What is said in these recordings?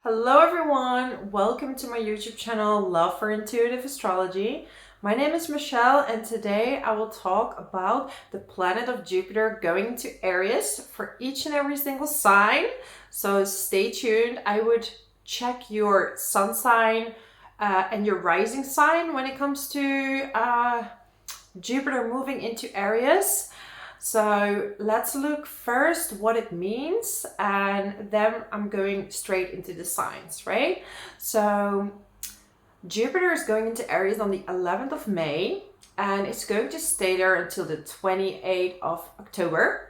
Hello everyone, welcome to my YouTube channel Love for Intuitive Astrology. My name is Michelle and today I will talk about the planet of Jupiter going to Aries for each and every single sign. So stay tuned. I would check your sun sign and your rising sign when it comes to Jupiter moving into Aries. So let's look first what it means, and then I'm going straight into the signs, right? So Jupiter is going into Aries on the 11th of May, and it's going to stay there until the 28th of October.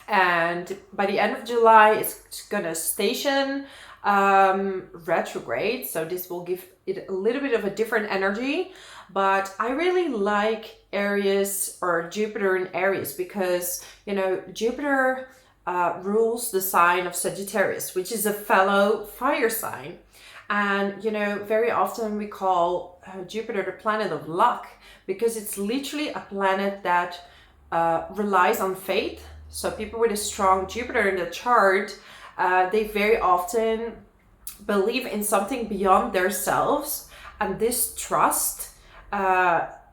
And by the end of July, it's gonna station retrograde. So this will give it a little bit of a different energy. But I really like Aries or Jupiter in Aries because, you know, Jupiter rules the sign of Sagittarius, which is a fellow fire sign. And, you know, very often we call Jupiter the planet of luck because it's literally a planet that relies on faith. So people with a strong Jupiter in the chart, they very often believe in something beyond themselves. And this trust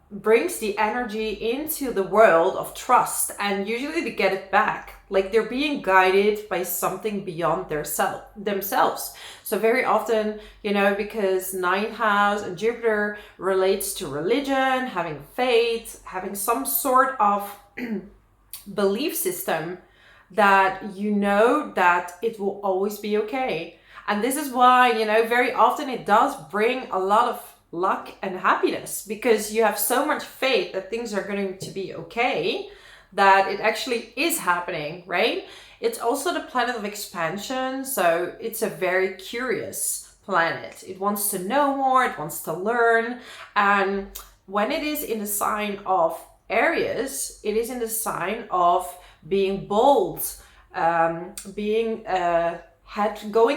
brings the energy into the world of trust, and usually they get it back. Like they're being guided by something beyond themselves. So very often, you know, because ninth house and Jupiter relates to religion, having faith, having some sort of belief system that you know that it will always be okay. And this is why, you know, very often it does bring a lot of luck and happiness because you have so much faith that things are going to be okay that it actually is happening, right? It's also the planet of expansion, so it's a very curious planet. It wants to know more, it wants to learn, and when it is in the sign of Aries, it is in the sign of being bold, going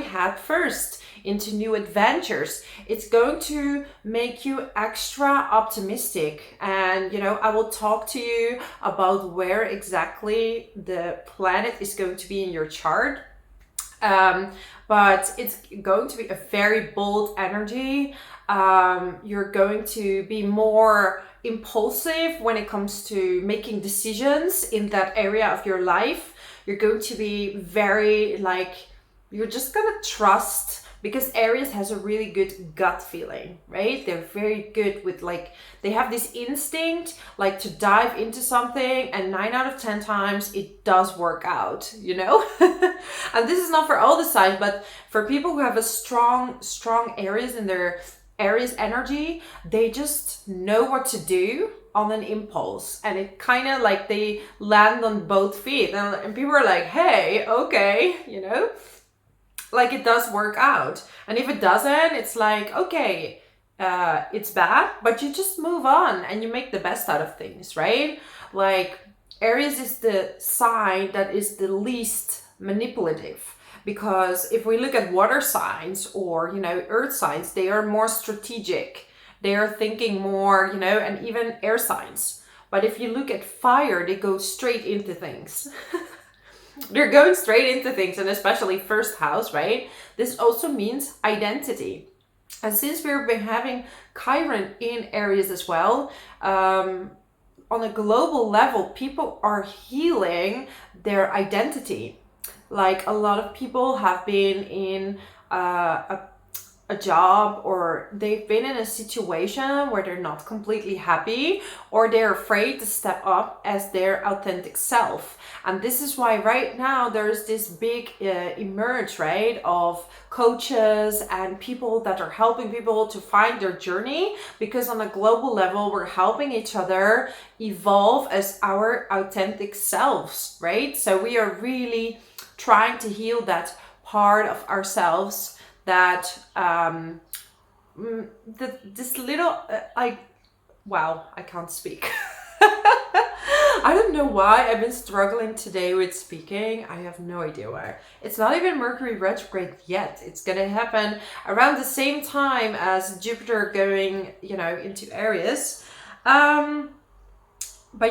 head first into new adventures. It's going to make you extra optimistic. And, you know, I will talk to you about where exactly the planet is going to be in your chart. But it's going to be a very bold energy. You're going to be more impulsive when it comes to making decisions in that area of your life. You're going to be very you're just gonna trust, because Aries has a really good gut feeling, right? They're very good with they have this instinct to dive into something, and 9 out of 10 times it does work out, you know? And this is not for all the signs, but for people who have a strong Aries in their Aries energy, they just know what to do on an impulse, and it kind of they land on both feet, and people are like, hey, okay, you know? It does work out. And if it doesn't, it's okay, it's bad, but you just move on and you make the best out of things, right? Aries is the sign that is the least manipulative, because if we look at water signs or, you know, earth signs, they are more strategic. They are thinking more, you know, and even air signs. But if you look at fire, they go straight into things. They're going straight into things, and especially first house, right? This also means identity. And since we've been having Chiron in Aries as well, on a global level, people are healing their identity. A lot of people have been in a job, or they've been in a situation where they're not completely happy, or they're afraid to step up as their authentic self. And this is why right now there's this big emerge, right, of coaches and people that are helping people to find their journey, because on a global level we're helping each other evolve as our authentic selves, right? So we are really trying to heal that part of ourselves that this little wow, I can't speak. I don't know why I've been struggling today with speaking. I have no idea why. It's not even Mercury retrograde yet. It's gonna happen around the same time as Jupiter going, you know, into Aries. But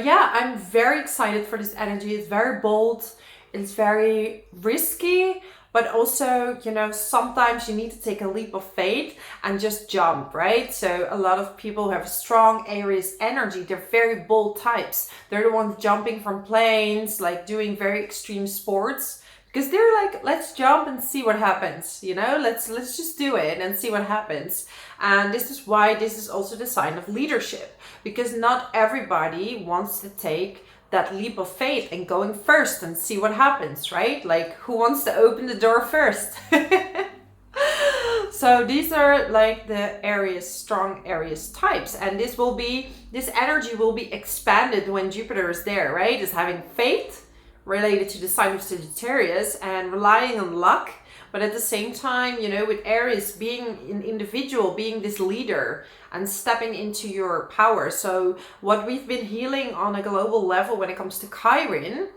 yeah, I'm very excited for this energy. It's very bold. It's very risky, but also, you know, sometimes you need to take a leap of faith and just jump, right? So a lot of people who have strong Aries energy, they're very bold types. They're the ones jumping from planes, like doing very extreme sports, because they're like, let's jump and see what happens, you know, let's just do it and see what happens. And this is why this is also the sign of leadership, because not everybody wants to take that leap of faith and going first and see what happens, right? Like, who wants to open the door first? So these are like the Aries, strong Aries types, and this energy will be expanded when Jupiter is there, right? Is having faith related to the sign of Sagittarius and relying on luck, but at the same time, you know, with Aries being an individual, being this leader and stepping into your power. So what we've been healing on a global level when it comes to Chiron,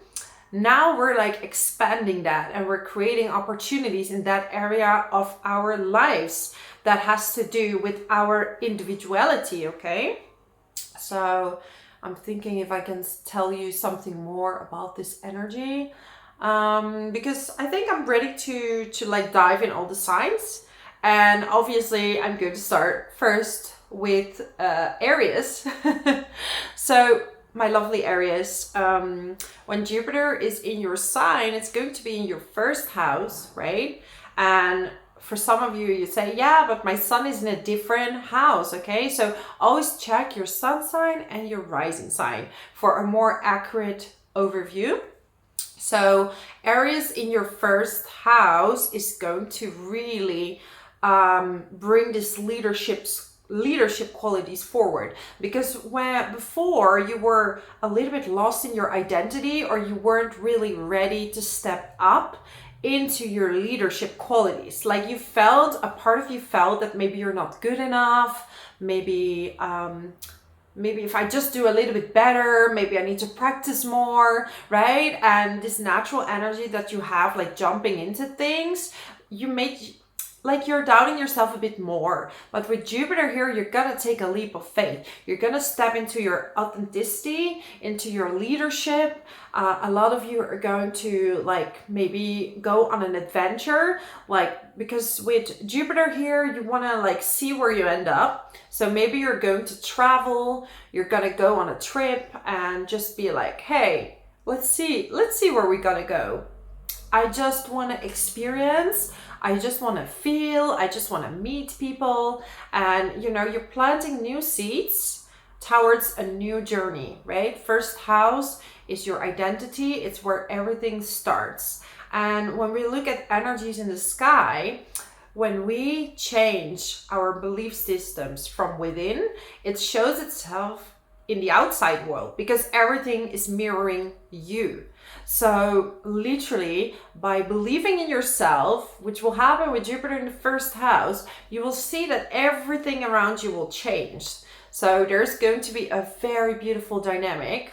now we're like expanding that and we're creating opportunities in that area of our lives that has to do with our individuality, okay? So I'm thinking if I can tell you something more about this energy, because I think I'm ready to like dive in all the signs. And obviously I'm going to start first with Aries. So my lovely Aries, when Jupiter is in your sign, it's going to be in your first house, right? And for some of you, you say, yeah, but my sun is in a different house, okay? So always check your sun sign and your rising sign for a more accurate overview. So Aries in your first house is going to really bring this leadership qualities forward, because when before you were a little bit lost in your identity, or you weren't really ready to step up into your leadership qualities. Like you felt, a part of you felt that maybe you're not good enough, maybe if I just do a little bit better, maybe I need to practice more, right? And this natural energy that you have, like jumping into things, you make like you're doubting yourself a bit more. But with Jupiter here, you're gonna take a leap of faith. You're gonna step into your authenticity, into your leadership. A lot of you are going to like maybe go on an adventure, like because with Jupiter here, you wanna like see where you end up. So maybe you're going to travel, you're gonna go on a trip and just be like, hey, let's see where we gotta go. I just want to experience, I just want to feel, I just want to meet people. And you know, you're planting new seeds towards a new journey, right? First house is your identity. It's where everything starts. And when we look at energies in the sky, when we change our belief systems from within, it shows itself in the outside world, because everything is mirroring you. So literally, by believing in yourself, which will happen with Jupiter in the first house, you will see that everything around you will change. So there's going to be a very beautiful dynamic.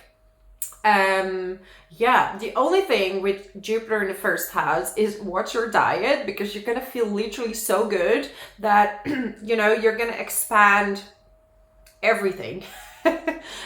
Yeah, the only thing with Jupiter in the first house is watch your diet, because you're gonna feel literally so good that you know, you're gonna expand everything.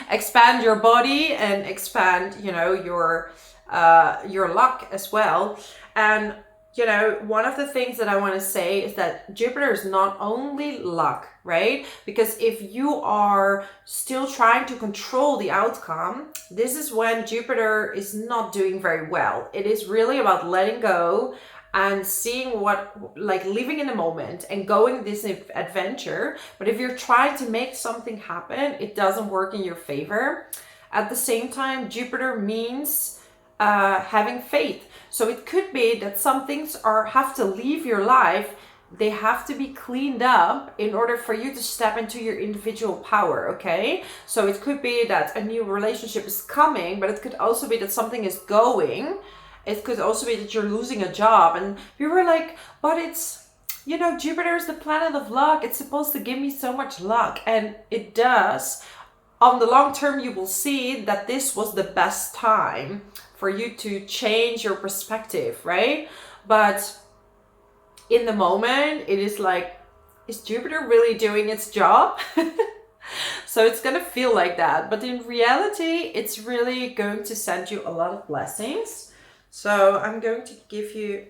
Expand your body and expand, you know, your luck as well. And you know, one of the things that I want to say is that Jupiter is not only luck, right? Because if you are still trying to control the outcome, this is when Jupiter is not doing very well. It is really about letting go and seeing what, like living in the moment and going this adventure. But if you're trying to make something happen, it doesn't work in your favor. At the same time, Jupiter means having faith. So it could be that some things have to leave your life. They have to be cleaned up in order for you to step into your individual power, okay? So it could be that a new relationship is coming, but it could also be that something is going. It could also be that you're losing a job. And you were like, but it's, you know, Jupiter is the planet of luck. It's supposed to give me so much luck. And it does. On the long term, you will see that this was the best time for you to change your perspective, right? But in the moment, it is like, is Jupiter really doing its job? So it's gonna feel like that. But in reality, it's really going to send you a lot of blessings. So I'm going to give you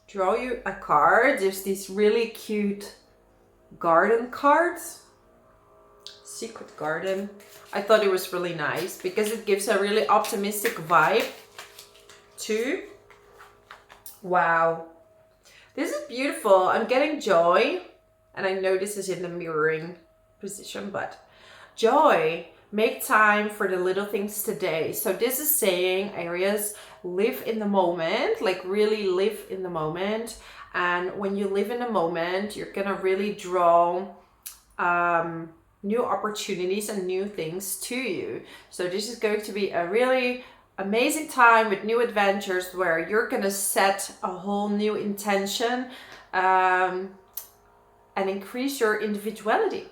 draw you a card. There's these really cute garden cards. Secret garden. I thought it was really nice because it gives a really optimistic vibe too. Wow. This is beautiful. I'm getting joy. And I know this is in the mirroring position, but joy. Make time for the little things today. So this is saying, Aries, live in the moment, like really live in the moment. And when you live in the moment, you're gonna really draw new opportunities and new things to you. So this is going to be a really amazing time with new adventures where you're gonna set a whole new intention and increase your individuality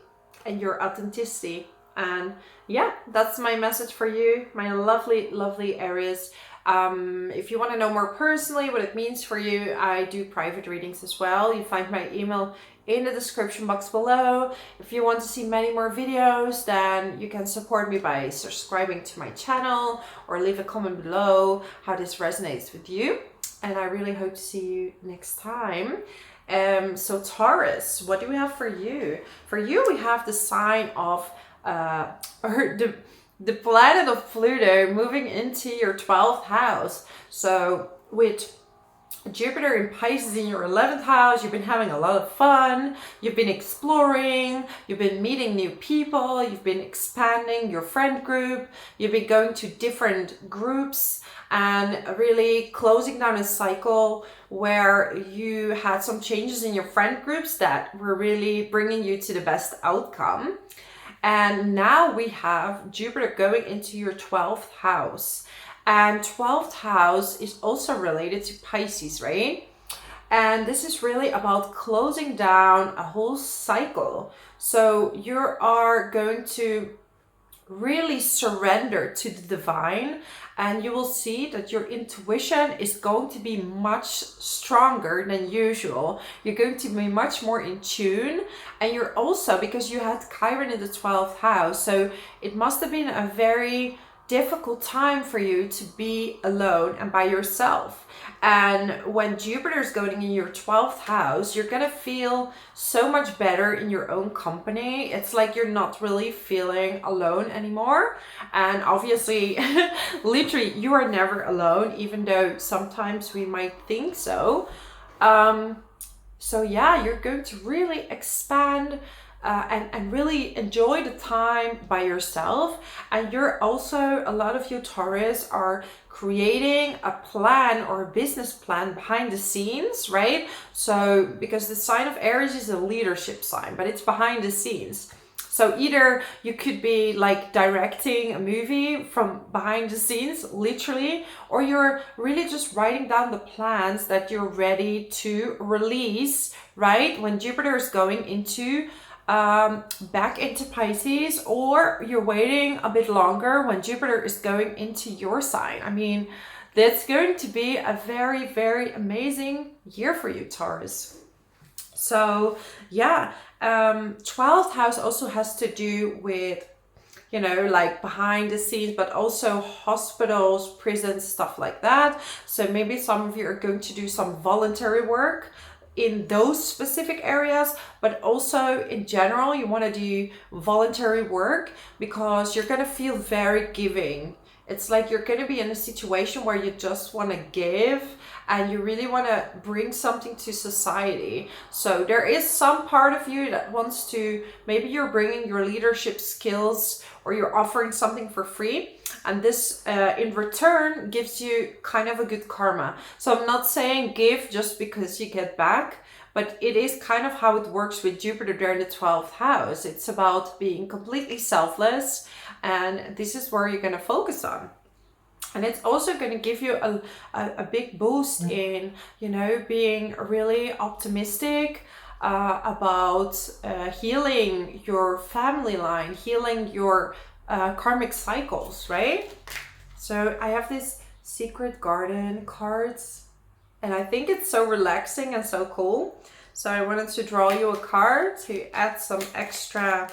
and your authenticity. And yeah, that's my message for you, my lovely, lovely Aries. If you want to know more personally what it means for you, I do private readings as well. You find my email in the description box below. If you want to see many more videos, then you can support me by subscribing to my channel or leave a comment below how this resonates with you. And I really hope to see you next time. So Taurus, what do we have for you? For you, we have the sign of the planet of Pluto moving into your 12th house. So with Jupiter in Pisces in your 11th house, you've been having a lot of fun, you've been exploring, you've been meeting new people, you've been expanding your friend group, you've been going to different groups and really closing down a cycle where you had some changes in your friend groups that were really bringing you to the best outcome. And now we have Jupiter going into your 12th house. And 12th house is also related to Pisces, right? And this is really about closing down a whole cycle. So you are going to really surrender to the divine, and you will see that your intuition is going to be much stronger than usual. You're going to be much more in tune, and you're also, because you had Chiron in the 12th house, so it must have been a very difficult time for you to be alone and by yourself. And when Jupiter is going in your 12th house, you're gonna feel so much better in your own company. It's like you're not really feeling alone anymore. And obviously, literally, you are never alone, even though sometimes we might think so. So yeah, you're going to really expand and really enjoy the time by yourself. And you're also, a lot of you Taurus are creating a plan or a business plan behind the scenes, right? So because the sign of Aries is a leadership sign, but it's behind the scenes. So either you could be like directing a movie from behind the scenes, literally, or you're really just writing down the plans that you're ready to release, right? When Jupiter is going into back into Pisces, or you're waiting a bit longer when Jupiter is going into your sign. I mean, that's going to be a very, very amazing year for you, Taurus. So yeah, 12th house also has to do with, you know, like behind the scenes, but also hospitals, prisons, stuff like that. So maybe some of you are going to do some voluntary work in those specific areas, but also in general, you want to do voluntary work because you're going to feel very giving. It's like you're going to be in a situation where you just want to give and you really want to bring something to society. So there is some part of you that wants to, maybe you're bringing your leadership skills or you're offering something for free. And this in return gives you kind of a good karma. So I'm not saying give just because you get back, but it is kind of how it works with Jupiter there in the 12th house. It's about being completely selfless, and this is where you're going to focus on. And it's also going to give you a big boost in, you know, being really optimistic about healing your family line, healing your karmic cycles, right? So I have this secret garden cards, and I think it's so relaxing and so cool. So I wanted to draw you a card to add some extra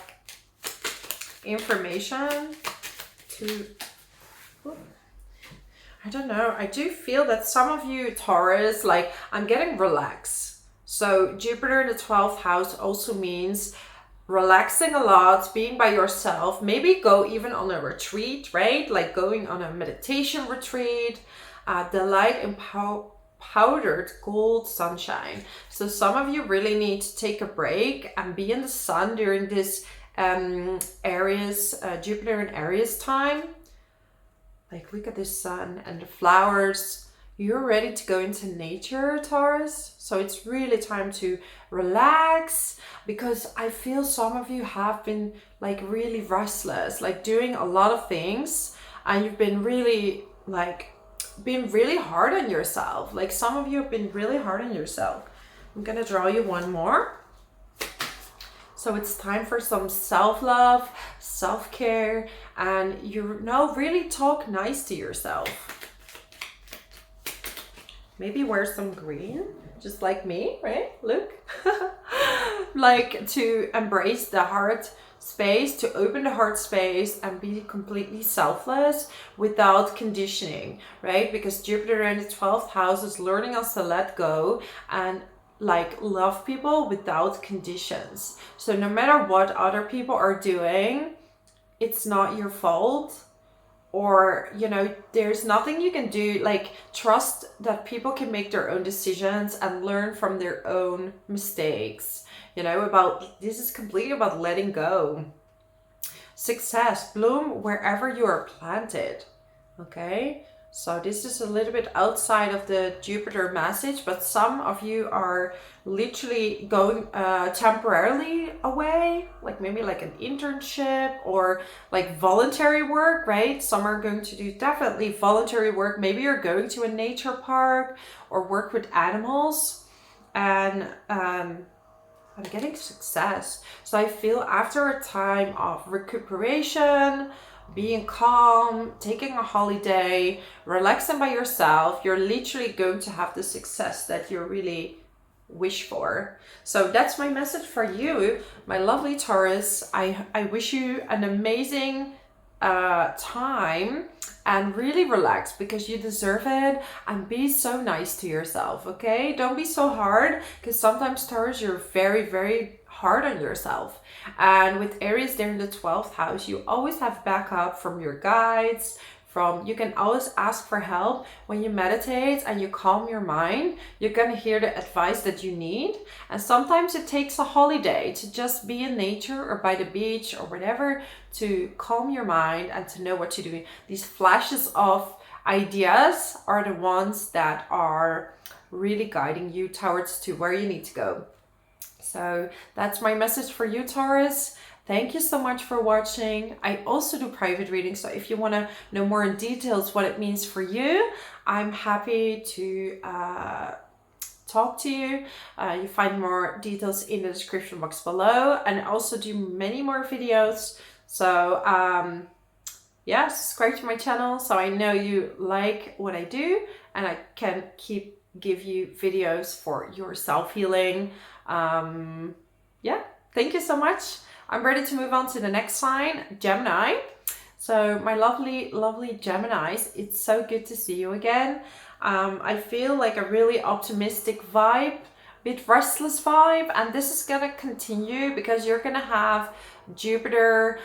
information to... I don't know. I do feel that some of you Taurus, like, I'm getting relaxed. So Jupiter in the 12th house also means relaxing a lot, being by yourself, maybe go even on a retreat, right? Like going on a meditation retreat, delight in powdered gold sunshine. So some of you really need to take a break and be in the sun during this Aries, Jupiter and Aries time. Like, look at the sun and the flowers. You're ready to go into nature, Taurus. So it's really time to relax, because I feel some of you have been like really restless, like doing a lot of things, and you've been really hard on yourself. Like some of you have been really hard on yourself. I'm gonna draw you one more. So it's time for some self-love, self-care, and you know, really talk nice to yourself. Maybe wear some green, just like me, right? Look. Like to embrace the heart space, to open the heart space and be completely selfless without conditioning, right? Because Jupiter in the 12th house is learning us to let go and like love people without conditions. So no matter what other people are doing, it's not your fault, or you know, there's nothing you can do. Like, trust that people can make their own decisions and learn from their own mistakes. You know, about this is completely about letting go. Success, bloom wherever you are planted. Okay, so this is a little bit outside of the Jupiter message, but some of you are literally going temporarily away, like maybe like an internship or like voluntary work, right? Some are going to do definitely voluntary work. Maybe you're going to a nature park or work with animals, and I'm getting success. So I feel after a time of recuperation, being calm, taking a holiday, relaxing by yourself, you're literally going to have the success that you really wish for. So that's my message for you, my lovely Taurus. I wish you an amazing time, and really relax, because you deserve it, and be so nice to yourself. Okay, don't be so hard, because sometimes Taurus, you're very, very hard on yourself. And with Aries there in the 12th house, you always have backup from your guides, you can always ask for help. When you meditate and you calm your mind, you're gonna hear the advice that you need. And sometimes it takes a holiday to just be in nature or by the beach or whatever, to calm your mind and to know what to do. These flashes of ideas are the ones that are really guiding you towards to where you need to go. So that's my message for you, Taurus. Thank you so much for watching. I also do private readings, so if you want to know more in details what it means for you, I'm happy to talk to you. You find more details in the description box below, and I also do many more videos. So yeah, subscribe to my channel so I know you like what I do, and I can give you videos for your self-healing. Yeah, thank you so much. I'm ready to move on to the next sign, Gemini. So my lovely, lovely Geminis, it's so good to see you again. I feel like a really optimistic vibe, bit restless vibe, and this is gonna continue because you're gonna have Jupiter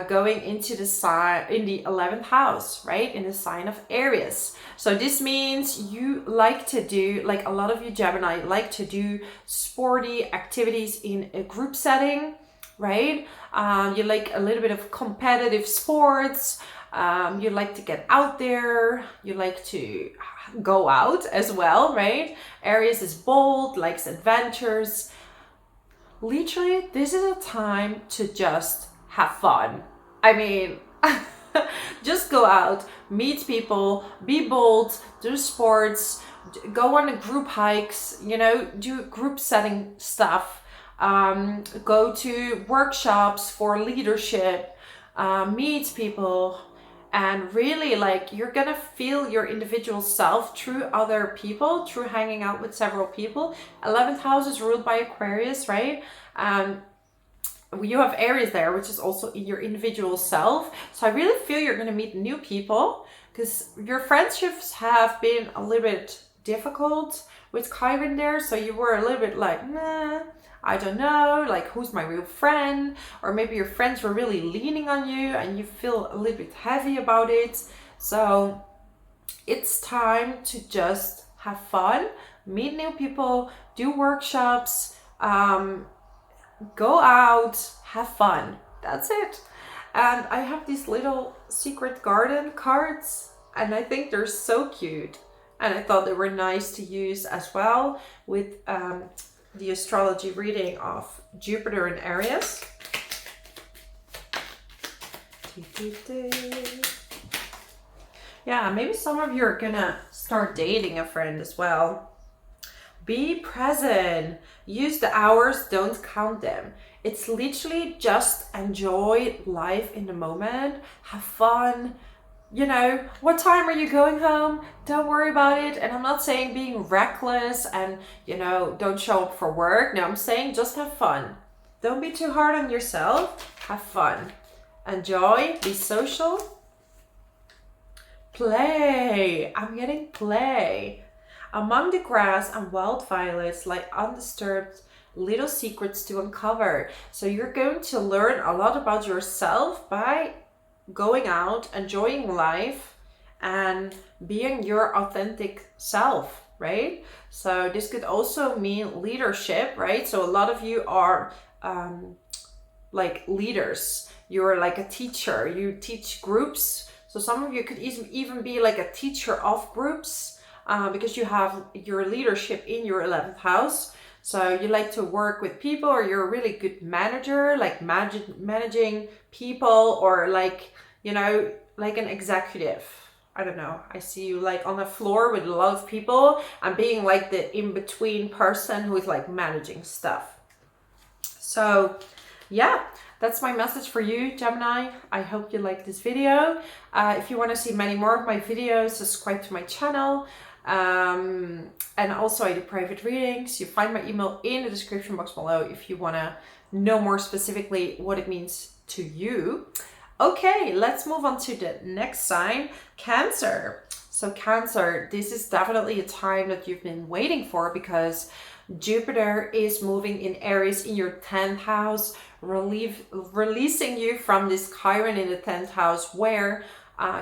going into the sign in the 11th house, right? In the sign of Aries. So this means you like to do, like a lot of you Gemini like to do sporty activities in a group setting, right? You like a little bit of competitive sports. You like to get out there. You like to go out as well, right? Aries is bold, likes adventures. Literally, this is a time to just have fun. I mean, just go out, meet people, be bold, do sports, go on group hikes, you know, do group setting stuff. Go to workshops for leadership, meet people, and really, like, you're gonna feel your individual self through other people, through hanging out with several people. 11th house is ruled by Aquarius, right? You have Aries there, which is also your individual self. So I really feel you're gonna meet new people, because your friendships have been a little bit difficult with Chiron there. So you were a little bit like, nah, I don't know, like who's my real friend? Or maybe your friends were really leaning on you and you feel a little bit heavy about it. So it's time to just have fun, meet new people, do workshops, go out, have fun. That's it. And I have these little secret garden cards and I think they're so cute. And I thought they were nice to use as well with the astrology reading of Jupiter in Aries. Yeah, maybe some of you are gonna start dating a friend as well. Be present. Use the hours, don't count them. It's literally just enjoy life in the moment. Have fun. You know, what time are you going home? Don't worry about it. And I'm not saying being reckless and, you know, don't show up for work. No, I'm saying just have fun. Don't be too hard on yourself. Have fun. Enjoy. Be social. Play. I'm getting play. Among the grass and wild violets lie undisturbed little secrets to uncover. So you're going to learn a lot about yourself by going out, enjoying life, and being your authentic self, right? So this could also mean leadership, right? So a lot of you are like leaders. You're like a teacher. You teach groups. So some of you could even be like a teacher of groups because you have your leadership in your 11th house. So you like to work with people, or you're a really good manager, like managing people, or like, you know, like an executive. I don't know. I see you like on the floor with a lot of people and being like the in-between person who is like managing stuff. So yeah, that's my message for you, Gemini. I hope you like this video. If you want to see many more of my videos, subscribe to my channel. And also I do private readings. You find my email in the description box below if you want to know more specifically what it means to you. Okay, let's move on to the next sign, Cancer. So Cancer, this is definitely a time that you've been waiting for because Jupiter is moving in Aries in your 10th house, releasing you from this Chiron in the 10th house where,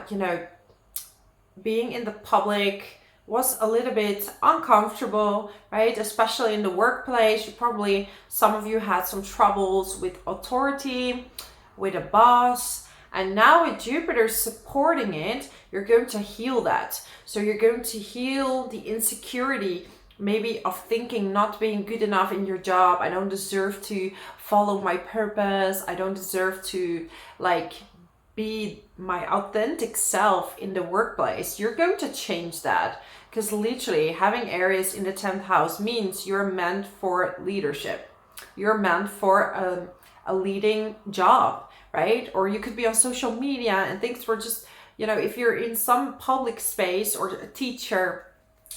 you know, being in the public was a little bit uncomfortable, right? Especially in the workplace. Some of you had some troubles with authority, with a boss. And now with Jupiter supporting it, you're going to heal that. So you're going to heal the insecurity, maybe of thinking not being good enough in your job. I don't deserve to follow my purpose. I don't deserve to like be my authentic self in the workplace. You're going to change that because literally having Aries in the 10th house means you're meant for leadership. You're meant for a leading job, right? Or you could be on social media and things were just, you know, if you're in some public space or a teacher,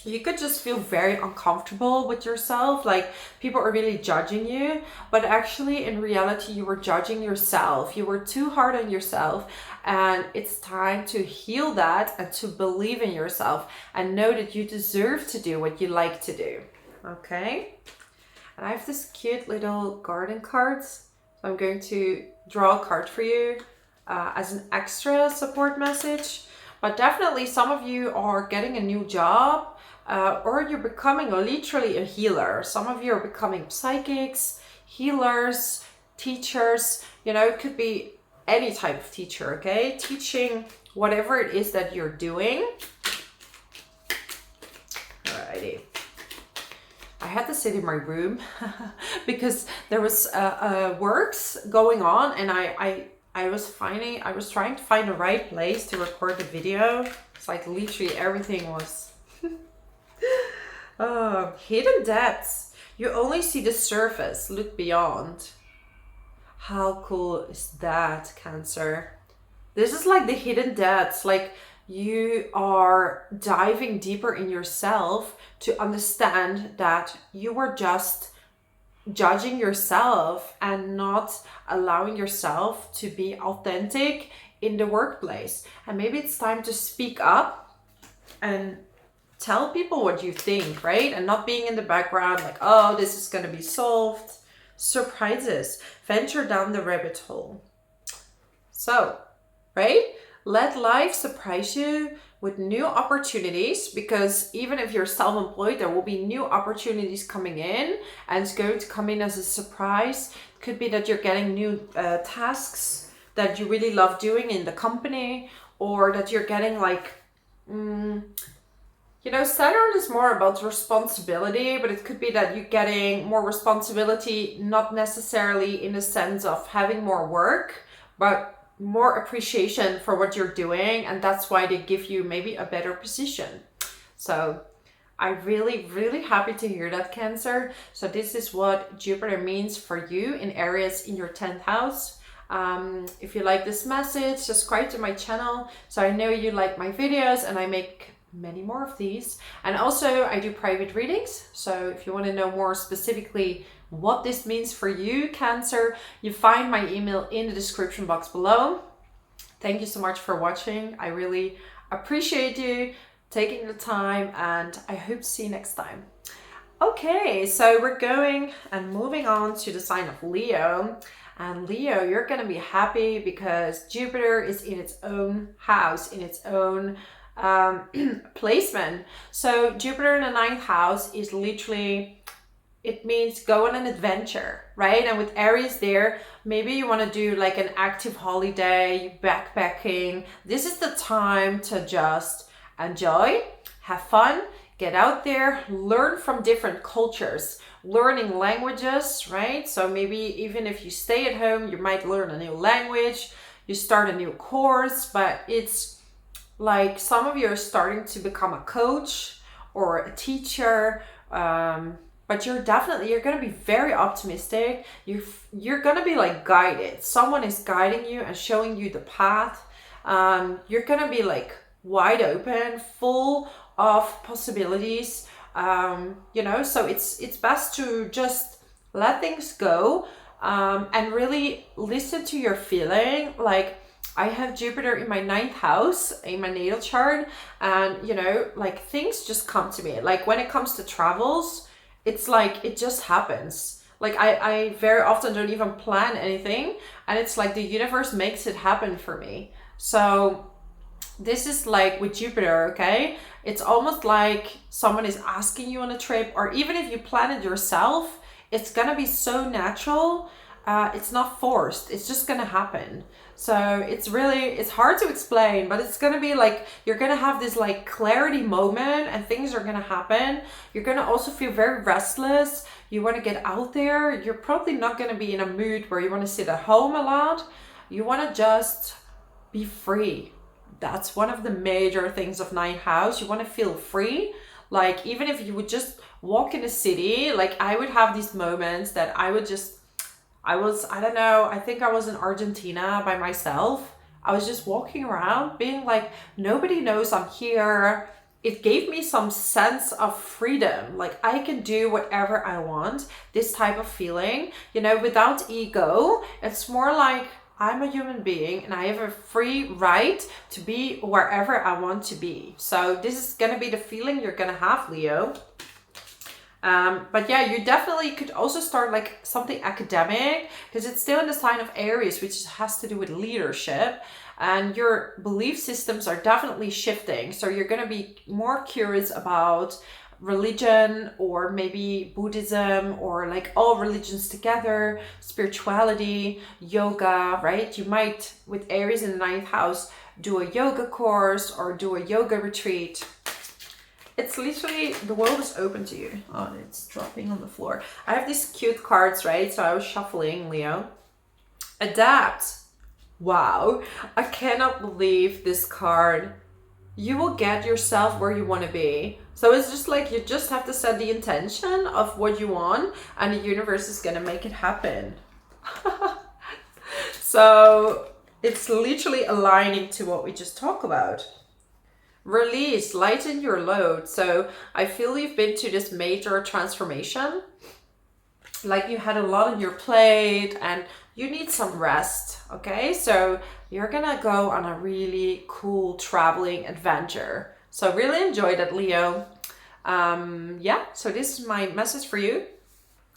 you could just feel very uncomfortable with yourself, like people are really judging you, but actually in reality you were judging yourself. You were too hard on yourself, and it's time to heal that and to believe in yourself and know that you deserve to do what you like to do. Okay, and I have this cute little garden cards, so I'm going to draw a card for you as an extra support message. But definitely some of you are getting a new job, or you're becoming literally a healer. Some of you are becoming psychics, healers, teachers. You know, it could be any type of teacher, okay? Teaching whatever it is that you're doing. Alrighty. I had to sit in my room because there was works going on, and I was trying to find the right place to record the video. It's like literally everything was hidden depths. You only see the surface, look beyond. How cool is that, Cancer? This is like the hidden depths, like you are diving deeper in yourself to understand that you were just judging yourself and not allowing yourself to be authentic in the workplace. And maybe it's time to speak up and tell people what you think, right? And not being in the background like, oh, this is going to be solved. Surprises. Venture down the rabbit hole. So, right? Let life surprise you with new opportunities, because even if you're self-employed, there will be new opportunities coming in, and it's going to come in as a surprise. It could be that you're getting new tasks that you really love doing in the company, or that you're getting like, you know, Saturn is more about responsibility, but it could be that you're getting more responsibility, not necessarily in the sense of having more work, but more appreciation for what you're doing, and that's why they give you maybe a better position. So I'm really happy to hear that, Cancer. So this is what Jupiter means for you in Aries in your 10th house. If you like this message, subscribe to my channel so I know you like my videos, and I make many more of these. And also I do private readings, so if you want to know more specifically what this means for you, Cancer, you find my email in the description box below. Thank you so much for watching. I really appreciate you taking the time, and I hope to see you next time. Okay, so we're going and moving on to the sign of Leo. And Leo, you're going to be happy because Jupiter is in its own house, in its own placement. So Jupiter in the 9th house is literally, it means go on an adventure, right? And with Aries there, maybe you want to do like an active holiday, backpacking. This is the time to just enjoy, have fun, get out there, learn from different cultures, learning languages, right? So maybe even if you stay at home, you might learn a new language, you start a new course, but it's like some of you are starting to become a coach or a teacher, but you're going to be very optimistic. You're going to be like guided. Someone is guiding you and showing you the path. You're going to be like wide open, full of possibilities. You know, so it's best to just let things go, and really listen to your feeling. Like, I have Jupiter in my 9th house in my natal chart, and you know, like things just come to me. Like when it comes to travels, it's like it just happens. Like I very often don't even plan anything, and it's like the universe makes it happen for me. So this is like with Jupiter, okay? It's almost like someone is asking you on a trip, or even if you plan it yourself, it's gonna be so natural. It's not forced, it's just gonna happen. So it's hard to explain, but it's gonna be like, you're gonna have this like clarity moment, and things are gonna happen. You're gonna also feel very restless. You wanna get out there. You're probably not gonna be in a mood where you wanna sit at home a lot. You wanna just be free. That's one of the major things of 9th house. You wanna feel free. Like even if you would just walk in a city, like I would have these moments that I don't know, I think I was in Argentina by myself. I was just walking around being like, nobody knows I'm here. It gave me some sense of freedom. Like I can do whatever I want. This type of feeling, you know, without ego. It's more like I'm a human being and I have a free right to be wherever I want to be. So this is going to be the feeling you're going to have, Leo. But yeah, you definitely could also start like something academic, because it's still in the sign of Aries, which has to do with leadership, and your belief systems are definitely shifting. So you're going to be more curious about religion, or maybe Buddhism, or like all religions together, spirituality, yoga, right? You might, with Aries in the 9th house, do a yoga course or do a yoga retreat. It's literally, the world is open to you. Oh, it's dropping on the floor. I have these cute cards, right? So I was shuffling, Leo. Adapt. Wow. I cannot believe this card. You will get yourself where you want to be. So it's just like, you just have to set the intention of what you want, and the universe is going to make it happen. So it's literally aligning to what we just talked about. Release, lighten your load. So I feel you've been to this major transformation. Like you had a lot on your plate and you need some rest, okay? So you're gonna go on a really cool traveling adventure. So really enjoy that, Leo. Yeah, so this is my message for you.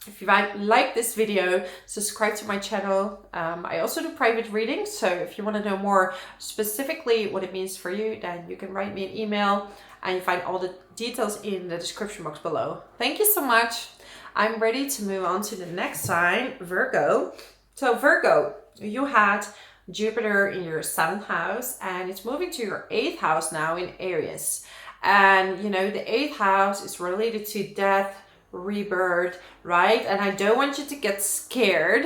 If you like this video, subscribe to my channel. I also do private readings, so if you want to know more specifically what it means for you, then you can write me an email, and you find all the details in the description box below. Thank you so much. I'm ready to move on to the next sign, Virgo. So Virgo, you had Jupiter in your 7th house, and it's moving to your 8th house now in Aries. And you know, the 8th house is related to death, rebirth, right? And I don't want you to get scared.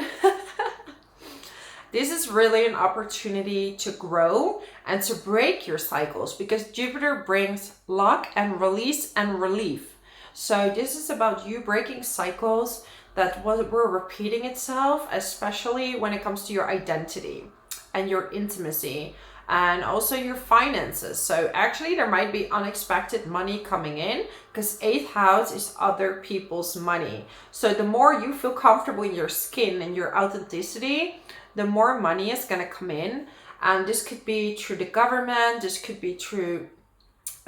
This is really an opportunity to grow and to break your cycles, because Jupiter brings luck and release and relief. So this is about you breaking cycles that were repeating itself, especially when it comes to your identity and your intimacy and also your finances. So actually there might be unexpected money coming in, because 8th house is other people's money. So the more you feel comfortable in your skin and your authenticity, the more money is going to come in. And this could be through the government, this could be through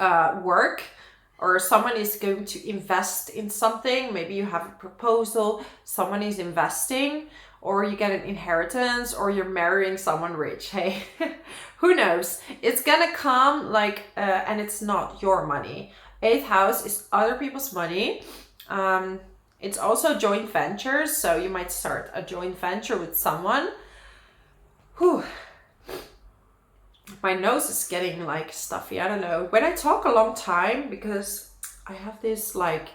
work, or someone is going to invest in something. Maybe you have a proposal, someone is investing, or you get an inheritance, or you're marrying someone rich. Hey, who knows? It's gonna come like, and it's not your money. 8th house is other people's money. It's also joint ventures. So you might start a joint venture with someone. Whew. My nose is getting like stuffy. I don't know. When I talk a long time, because I have this like,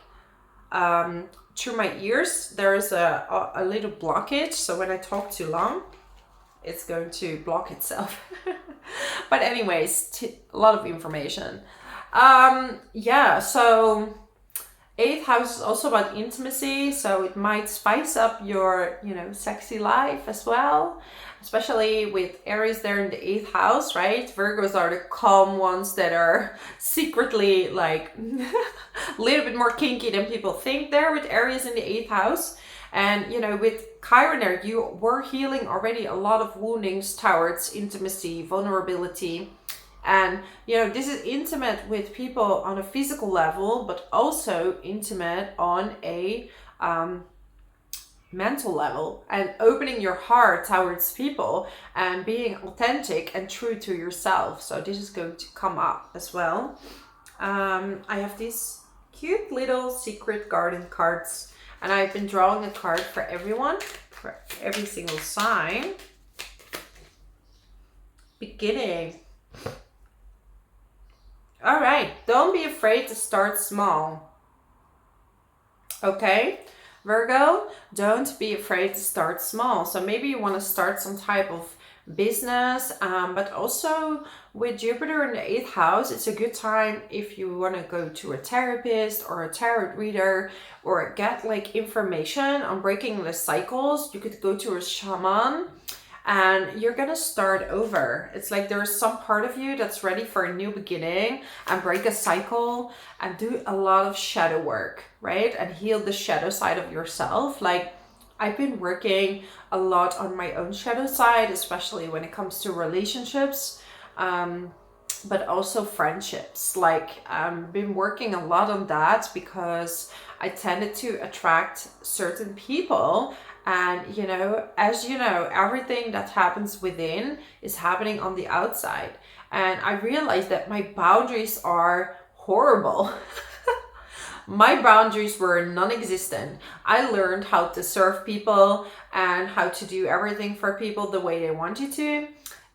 through my ears, there's a little blockage. So when I talk too long, it's going to block itself. But anyways, a lot of information. Yeah, so 8th house is also about intimacy. So it might spice up your, you know, sexy life as well. Especially with Aries there in the 8th house, right? Virgos are the calm ones that are secretly like a little bit more kinky than people think there with Aries in the 8th house. And, you know, with Chiron there, you were healing already a lot of woundings towards intimacy, vulnerability. And, you know, this is intimate with people on a physical level, but also intimate on a mental level, and opening your heart towards people and being authentic and true to yourself. So this is going to come up as well. I have these cute little secret garden cards, and I've been drawing a card for everyone, for every single sign. Beginning. All right, don't be afraid to start small. Okay? Virgo, don't be afraid to start small. So maybe you want to start some type of business, but also with Jupiter in the 8th house, it's a good time if you want to go to a therapist or a tarot reader, or get like information on breaking the cycles. You could go to a shaman, and you're gonna start over. It's like there's some part of you that's ready for a new beginning and break a cycle and do a lot of shadow work, right? And heal the shadow side of yourself. Like, I've been working a lot on my own shadow side, especially when it comes to relationships, but also friendships. Like, I've been working a lot on that because I tended to attract certain people. And, you know, as you know, everything that happens within is happening on the outside. And I realized that my boundaries are horrible. My boundaries were non-existent. I learned how to serve people and how to do everything for people the way they want you to.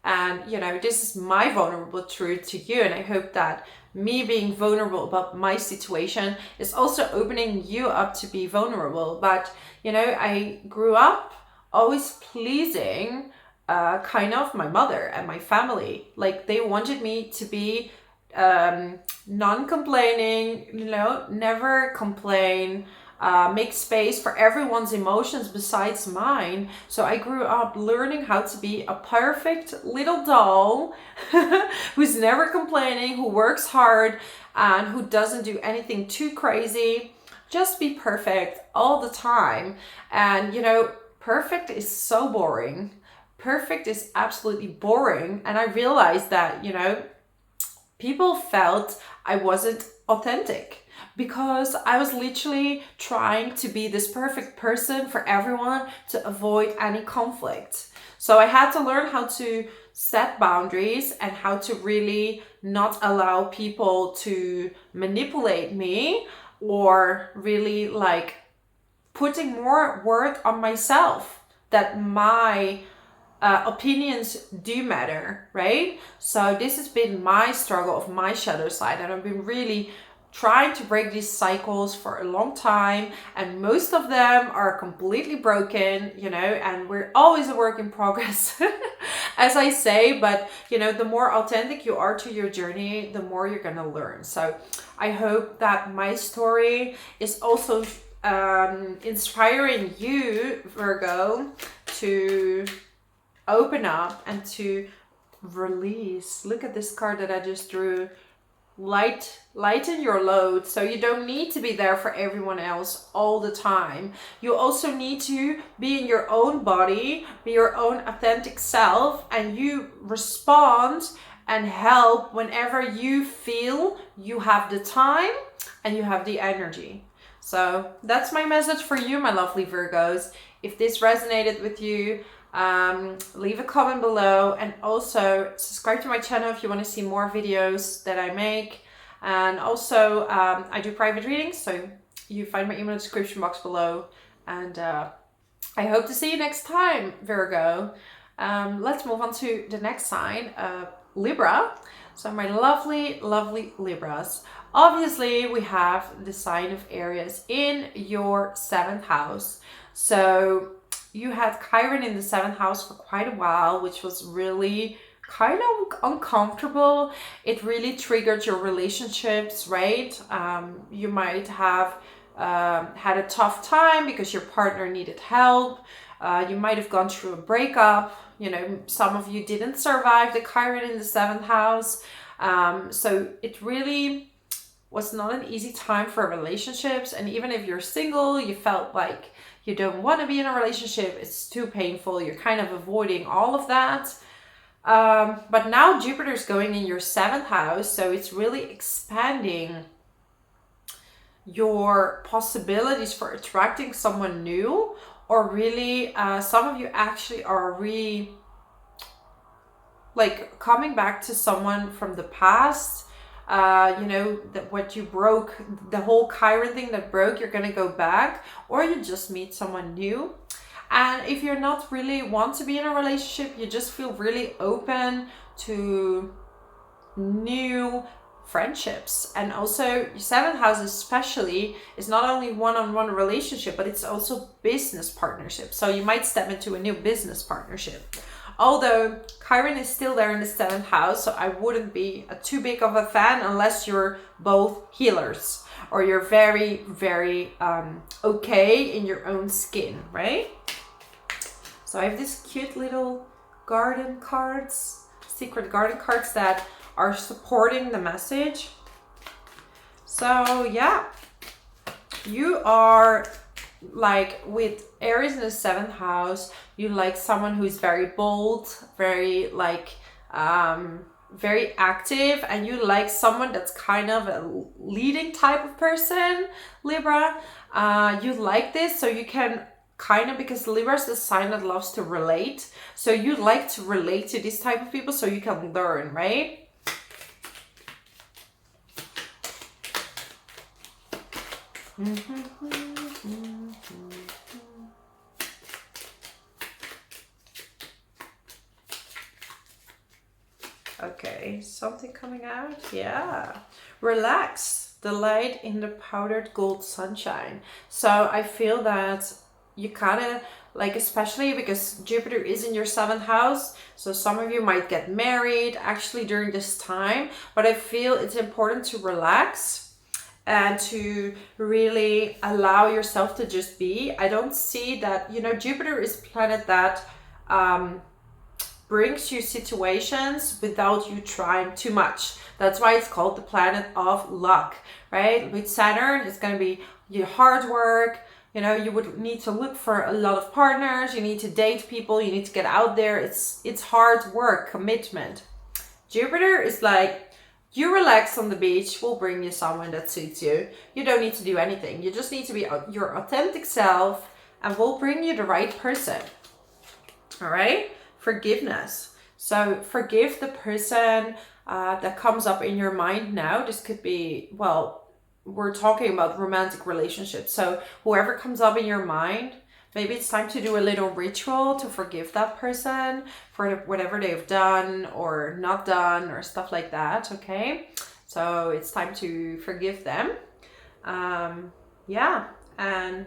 And, you know, this is my vulnerable truth to you. And I hope that me being vulnerable about my situation is also opening you up to be vulnerable. But, you know, I grew up always pleasing kind of my mother and my family. Like, they wanted me to be non-complaining, you know, never complain, make space for everyone's emotions besides mine. So I grew up learning how to be a perfect little doll who's never complaining, who works hard, and who doesn't do anything too crazy. Just be perfect all the time. And, you know, perfect is so boring. Perfect is absolutely boring. And I realized that, you know, people felt I wasn't authentic because I was literally trying to be this perfect person for everyone to avoid any conflict. So I had to learn how to set boundaries and how to really not allow people to manipulate me, or really like putting more work on myself, that my opinions do matter, right? So this has been my struggle of my shadow side, and I've been really trying to break these cycles for a long time, and most of them are completely broken, you know, and we're always a work in progress, as I say. But you know, the more authentic you are to your journey, the more you're gonna learn. So I hope that my story is also inspiring you, Virgo, to open up and to release. Look at this card that I just drew. Lighten your load. So you don't need to be there for everyone else all the time. You also need to be in your own body, be your own authentic self, and you respond and help whenever you feel you have the time and you have the energy. So that's my message for you, my lovely Virgos. If this resonated with you, leave a comment below, and also subscribe to my channel if you want to see more videos that I make. And also I do private readings, so you find my email in the description box below. And I hope to see you next time, Virgo. Let's move on to the next sign, Libra. So my lovely Libras. Obviously we have the sign of Aries in your 7th house. So you had Chiron in the 7th house for quite a while, which was really kind of uncomfortable. It really triggered your relationships, right? You might have had a tough time because your partner needed help. You might have gone through a breakup. You know, some of you didn't survive the Chiron in the 7th house. So it really was not an easy time for relationships. And even if you're single, you felt like you don't want to be in a relationship, it's too painful, you're kind of avoiding all of that. But now Jupiter is going in your 7th house, so it's really expanding your possibilities for attracting someone new, or really some of you actually are really like coming back to someone from the past. You know, that what you broke, the whole Chiron thing that broke, you're gonna go back, or you just meet someone new. And if you're not really want to be in a relationship, you just feel really open to new friendships. And also your 7th house especially is not only one-on-one relationship, but it's also business partnership. So you might step into a new business partnership. Although Chiron is still there in the 7th house, so I wouldn't be too big of a fan unless you're both healers, or you're very, very okay in your own skin, right? So I have these cute little garden cards, secret garden cards that are supporting the message. So yeah, you are like with Aries in the 7th house, you like someone who's very bold, very like very active, and you like someone that's kind of a leading type of person, Libra. You like this, so you can kind of, because Libra is the sign that loves to relate, so you like to relate to this type of people so you can learn, right? Okay, something coming out. Yeah, relax, the light in the powdered gold sunshine. So I feel that you kind of like, especially because Jupiter is in your 7th house, so some of you might get married actually during this time, but I feel it's important to relax and to really allow yourself to just be. I don't see that, you know, Jupiter is a planet that brings you situations without you trying too much. That's why it's called the planet of luck, right? With Saturn, it's going to be your hard work, You know, you would need to look for a lot of partners, you need to date people, you need to get out there. It's hard work, commitment. Jupiter is like, you relax on the beach, we'll bring you someone that suits you. You don't need to do anything. You just need to be your authentic self and we'll bring you the right person. All right? Forgiveness. So forgive the person that comes up in your mind now. This could be, well, we're talking about romantic relationships. So whoever comes up in your mind, maybe it's time to do a little ritual to forgive that person for whatever they've done or not done or stuff like that, okay? So it's time to forgive them. Yeah, and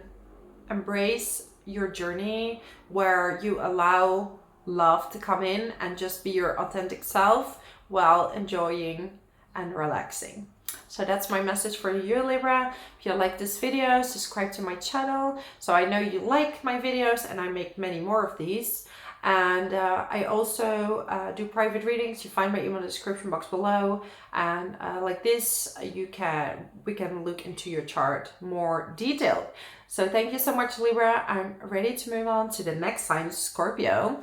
embrace your journey where you allow love to come in and just be your authentic self while enjoying and relaxing. So that's my message for you, Libra. If you like this video, subscribe to my channel so I know you like my videos and I make many more of these. And I also do private readings. You find my email in the description box below. And like this, we can look into your chart more detailed. So thank you so much, Libra. I'm ready to move on to the next sign, Scorpio.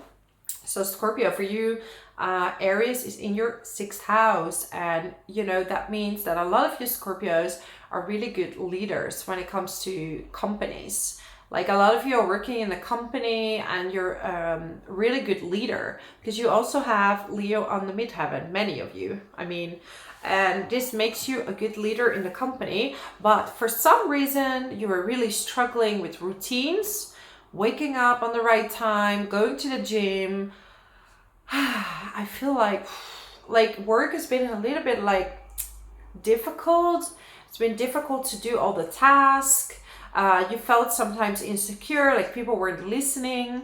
So Scorpio, for you, Aries is in your 6th house, and you know that means that a lot of you Scorpios are really good leaders when it comes to companies. Like a lot of you are working in a company and you're a really good leader because you also have Leo on the midheaven, many of you. I mean, and this makes you a good leader in the company, but for some reason you are really struggling with routines, waking up on the right time, going to the gym. I feel like work has been a little bit like difficult. It's been difficult to do all the tasks. You felt sometimes insecure, like people weren't listening.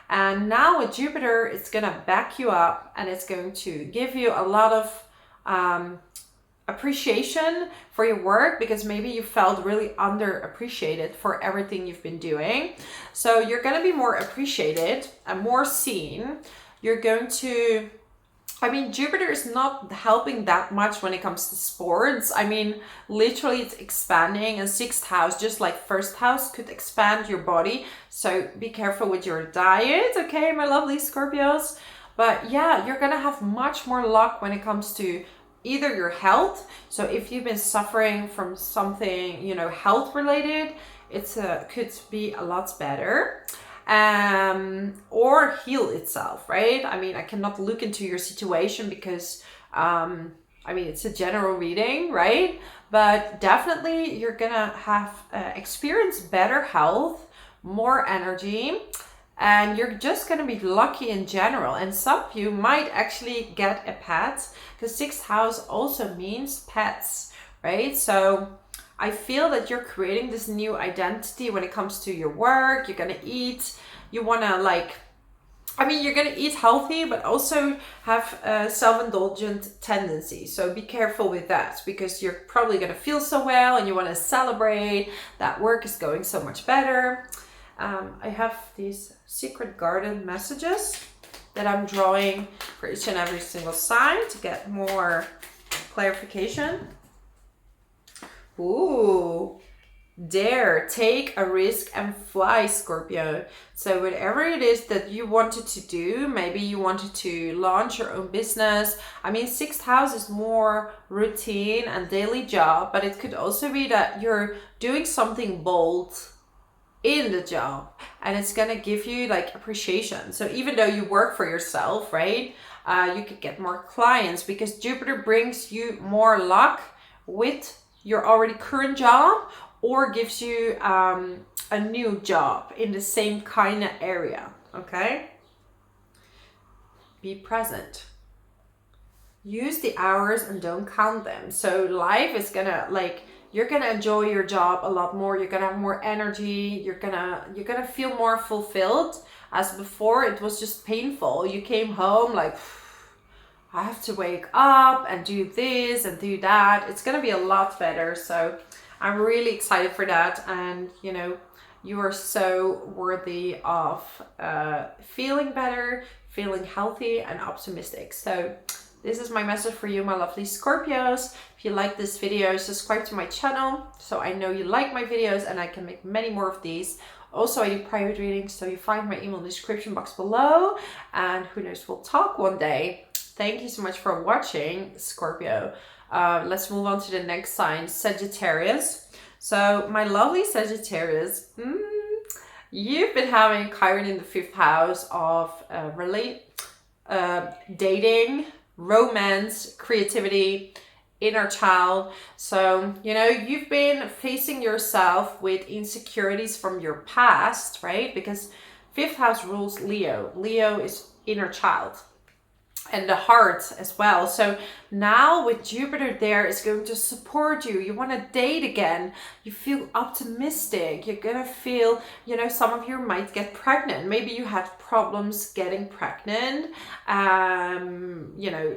And now with Jupiter, it's gonna back you up and it's going to give you a lot of appreciation for your work because maybe you felt really underappreciated for everything you've been doing. So you're gonna be more appreciated and more seen. You're going to, I mean, Jupiter is not helping that much when it comes to sports. I mean, literally it's expanding, and 6th house, just like 1st house, could expand your body. So be careful with your diet, okay, my lovely Scorpios? But yeah, you're gonna have much more luck when it comes to either your health. So if you've been suffering from something, you know, health related, it's could be a lot better. Or heal itself, right? I mean, I cannot look into your situation because I mean, it's a general reading, right? But definitely you're gonna have experience better health, more energy, and you're just gonna be lucky in general. And some of you might actually get a pet because 6th house also means pets, right? So I feel that you're creating this new identity when it comes to your work. You're gonna eat, you wanna like, I mean, you're gonna eat healthy, but also have a self-indulgent tendency. So be careful with that because you're probably gonna feel so well and you wanna celebrate that work is going so much better. I have these secret garden messages that I'm drawing for each and every single sign to get more clarification. Ooh, dare, take a risk and fly, Scorpio. So whatever it is that you wanted to do, maybe you wanted to launch your own business. I mean, 6th house is more routine and daily job, but it could also be that you're doing something bold in the job and it's gonna give you like appreciation. So even though you work for yourself, right, you could get more clients because Jupiter brings you more luck with your already current job or gives you a new job in the same kind of area, okay? Be present. Use the hours and don't count them. So life is gonna like, you're gonna enjoy your job a lot more. You're gonna have more energy. You're gonna feel more fulfilled. As before, it was just painful. You came home like, I have to wake up and do this and do that. It's gonna be a lot better. So I'm really excited for that. And you know, you are so worthy of feeling better, feeling healthy and optimistic. So this is my message for you, my lovely Scorpios. If you like this video, subscribe to my channel so I know you like my videos and I can make many more of these. Also, I do private readings, so you find my email in the description box below, and who knows, we'll talk one day. Thank you so much for watching, Scorpio. Let's move on to the next sign, Sagittarius. So my lovely Sagittarius, you've been having Chiron in the 5th house of dating, romance, creativity, inner child. So, you know, you've been facing yourself with insecurities from your past, right? Because 5th house rules Leo. Leo is inner child and the heart as well. So now with Jupiter there, is going to support you. You want to date again. You feel optimistic. You're going to feel, you know, some of you might get pregnant. Maybe you had problems getting pregnant, you know,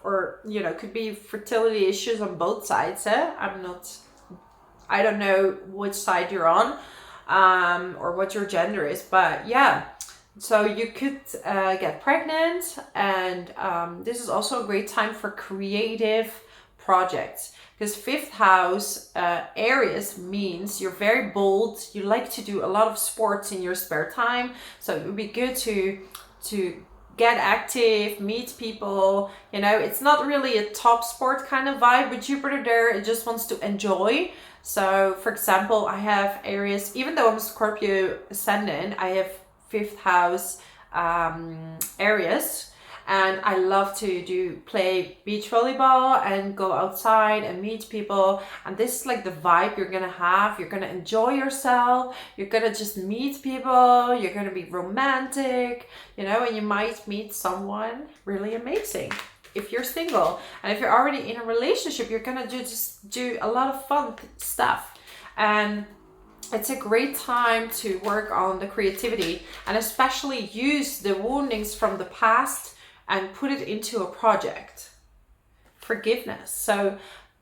or, you know, could be fertility issues on both sides. I don't know which side you're on, or what your gender is, but yeah. So you could get pregnant, and this is also a great time for creative projects, because 5th house Aries means you're very bold. You like to do a lot of sports in your spare time, so it would be good to get active, meet people. You know, it's not really a top sport kind of vibe with Jupiter there. It just wants to enjoy. So for example, I have Aries, even though I'm Scorpio ascendant, I have 5th house Aries, and I love to play beach volleyball and go outside and meet people. And this is like the vibe you're gonna have. You're gonna enjoy yourself. You're gonna just meet people. You're gonna be romantic, you know, and you might meet someone really amazing if you're single. And if you're already in a relationship, you're gonna just do a lot of fun stuff. And it's a great time to work on the creativity, and especially use the woundings from the past and put it into a project. Forgiveness. So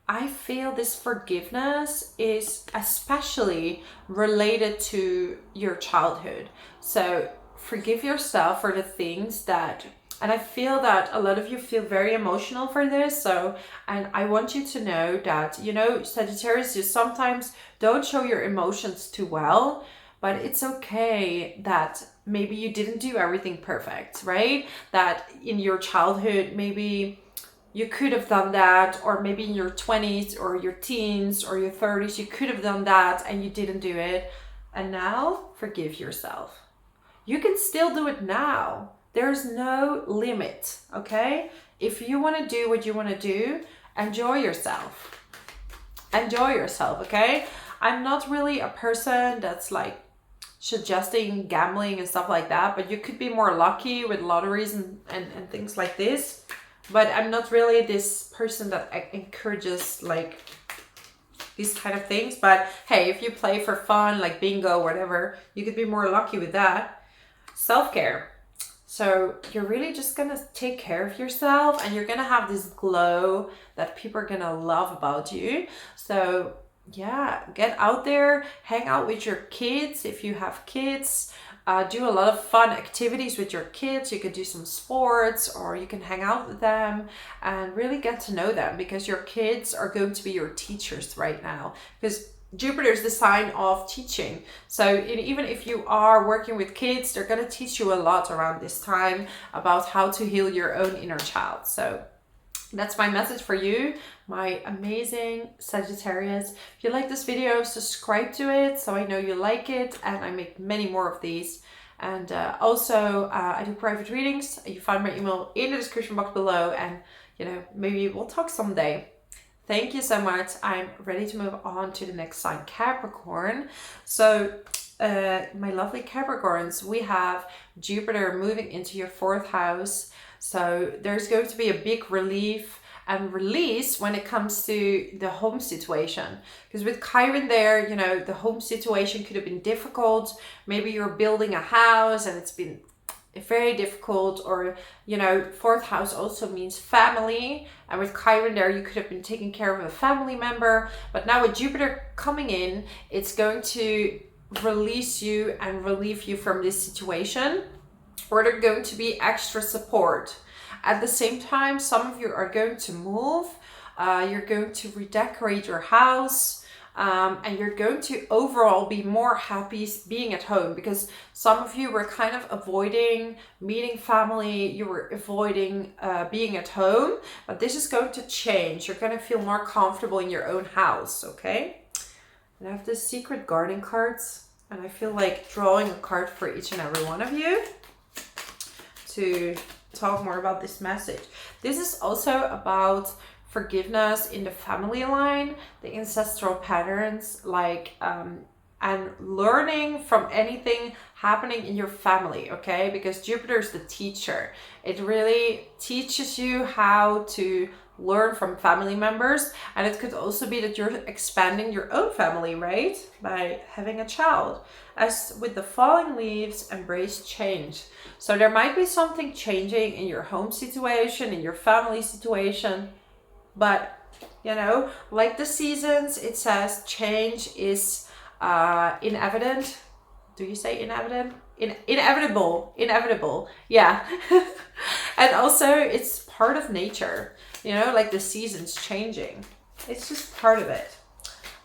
I feel this forgiveness is especially related to your childhood. So forgive yourself for the things that, and I feel that a lot of you feel very emotional for this. So, and I want you to know that, you know, Sagittarius, you sometimes don't show your emotions too well, but it's okay that maybe you didn't do everything perfect, right? That in your childhood, maybe you could have done that, or maybe in your 20s or your teens or your 30s, you could have done that and you didn't do it. And now forgive yourself. You can still do it now. There's no limit, okay? If you want to do what you want to do, enjoy yourself. Enjoy yourself, okay? I'm not really a person that's like suggesting gambling and stuff like that, but you could be more lucky with lotteries and things like this. But I'm not really this person that encourages like these kind of things. But hey, if you play for fun, like bingo, whatever, you could be more lucky with that. Self-care. So you're really just gonna take care of yourself, and you're gonna have this glow that people are gonna love about you. So yeah, get out there, hang out with your kids if you have kids. Do a lot of fun activities with your kids. You could do some sports, or you can hang out with them and really get to know them, because your kids are going to be your teachers right now, because Jupiter is the sign of teaching. So even if you are working with kids, they're going to teach you a lot around this time about how to heal your own inner child. So that's my message for you, my amazing Sagittarius. If you like this video, subscribe to it so I know you like it, and I make many more of these. And also I do private readings. You find my email in the description box below, and you know, maybe we'll talk someday. Thank you so much. I'm ready to move on to the next sign, Capricorn. So my lovely Capricorns, we have Jupiter moving into your 4th house. So there's going to be a big relief and release when it comes to the home situation. Because with Chiron there, you know, the home situation could have been difficult. Maybe you're building a house and it's been very difficult, or you know, 4th house also means family, and with Chiron there, you could have been taking care of a family member. But now with Jupiter coming in, it's going to release you and relieve you from this situation, or there's going to be extra support. At the same time, some of you are going to move. You're going to redecorate your house. And you're going to overall be more happy being at home, because some of you were kind of avoiding meeting family, you were avoiding being at home, but this is going to change. You're going to feel more comfortable in your own house, okay? And I have the secret garden cards, and I feel like drawing a card for each and every one of you to talk more about this message. This is also about forgiveness in the family line, the ancestral patterns, like and learning from anything happening in your family, okay? Because Jupiter is the teacher. It really teaches you how to learn from family members, and it could also be that you're expanding your own family, right? By having a child. As with the falling leaves, embrace change. So there might be something changing in your home situation, in your family situation. But, you know, like the seasons, it says change is inevitable. Do you say inevitable? Inevitable. Yeah. And also it's part of nature, you know, like the seasons changing. It's just part of it.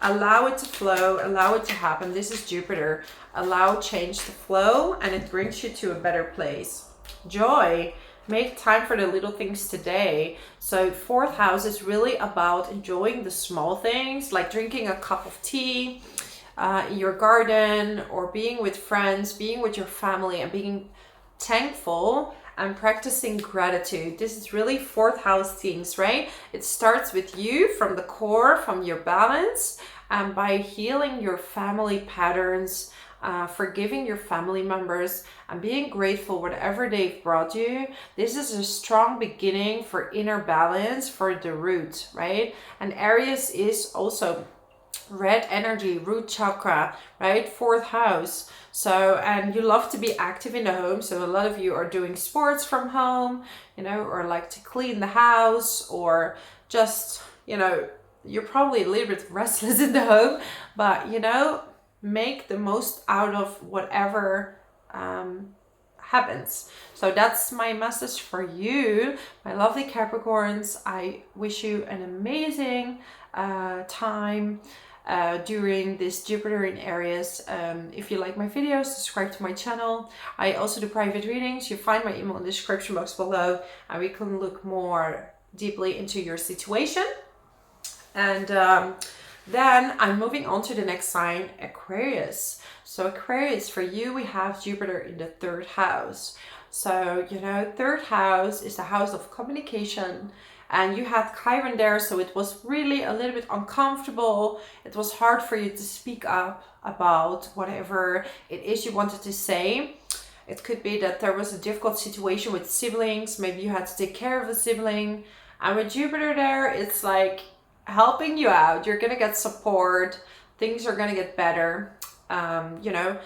Allow it to flow, allow it to happen. This is Jupiter. Allow change to flow, and it brings you to a better place. Joy. Make time for the little things today. So 4th house is really about enjoying the small things, like drinking a cup of tea in your garden, or being with friends, being with your family, and being thankful and practicing gratitude. This is really 4th house themes, right? It starts with you, from the core, from your balance, and by healing your family patterns, forgiving your family members, and being grateful whatever they've brought you. This is a strong beginning for inner balance, for the root, right? And Aries is also red energy, root chakra, right? 4th house. So, and you love to be active in the home. So a lot of you are doing sports from home, you know, or like to clean the house, or just, you know, you're probably a little bit restless in the home, but, you know, make the most out of whatever happens. So that's my message for you, my lovely Capricorns. I wish you an amazing time during this Jupiter in Aries. If you like my videos, subscribe to my channel. I also do private readings. You find my email in the description box below, and we can look more deeply into your situation. And then I'm moving on to the next sign, Aquarius. So Aquarius, for you, we have Jupiter in the 3rd house. So, you know, 3rd house is the house of communication, and you had Chiron there, so it was really a little bit uncomfortable. It was hard for you to speak up about whatever it is you wanted to say. It could be that there was a difficult situation with siblings. Maybe you had to take care of a sibling. And with Jupiter there, it's like helping you out. You're gonna get support. Things are gonna get better. You know,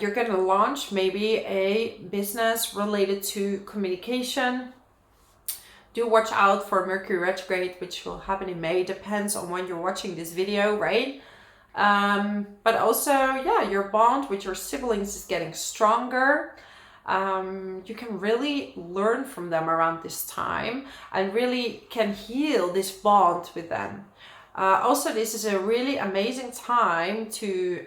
you're gonna launch maybe a business related to communication. Do watch out for Mercury retrograde, which will happen in May. Depends on when you're watching this video, right? But also, yeah, your bond with your siblings is getting stronger. You can really learn from them around this time, and really can heal this bond with them. Also, this is a really amazing time to